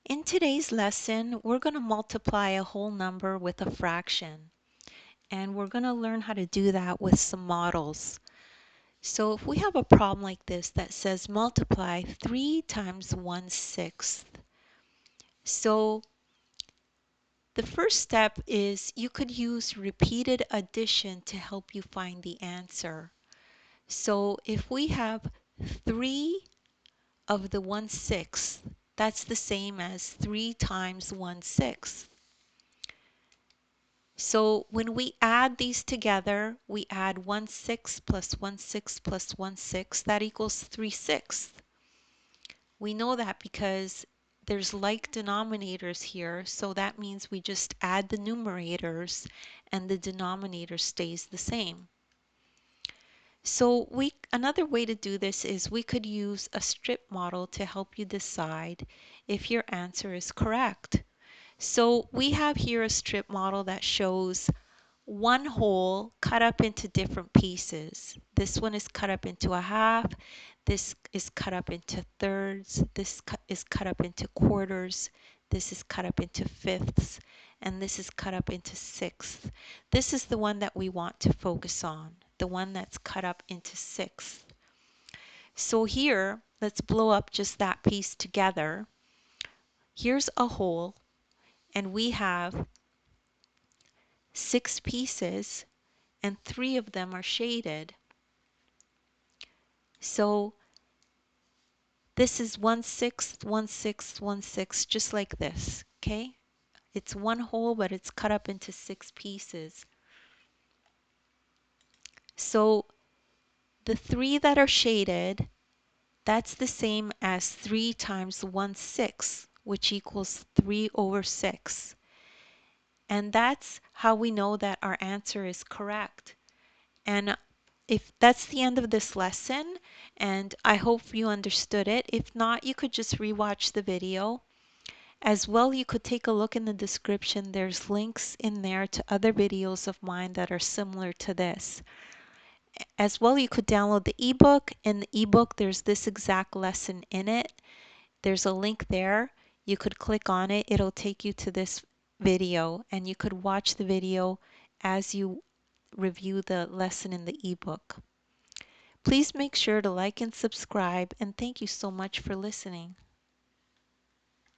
In today's lesson, we're going to multiply a whole number with a fraction, and we're going to learn how to do that with some models. So if we have a problem like this that says multiply 3 times 1/6, so the first step is you could use repeated addition to help you find the answer. So if we have 3 of the 1/6, that's the same as 3 times 1/6. So when we add these together, we add 1/6 plus 1/6 plus 1/6, that equals 3/6. We know that because there's like denominators here, so that means we just add the numerators and the denominator stays the same. So another way to do this is we could use a strip model to help you decide if your answer is correct. So we have here a strip model that shows one whole cut up into different pieces. This one is cut up into a half, this is cut up into thirds, this is cut up into quarters, this is cut up into fifths, and this is cut up into sixths. This is the one that we want to focus on, the one that's cut up into sixths. So here, let's blow up just that piece together. Here's a whole, and we have 6 pieces, and 3 of them are shaded. So this is 1/6, 1/6, 1/6, just like this, okay? It's one whole, but it's cut up into 6 pieces. So the 3 that are shaded, that's the same as 3 times 1/6, which equals 3/6. And that's how we know that our answer is correct. And if that's the end of this lesson, and I hope you understood it. If not, you could just rewatch the video. As well, you could take a look in the description. There's links in there to other videos of mine that are similar to this. As well, you could download the ebook. In the ebook, there's this exact lesson in it. There's a link there. You could click on it. It'll take you to this video, and you could watch the video as you review the lesson in the ebook. Please make sure to like and subscribe, and thank you so much for listening.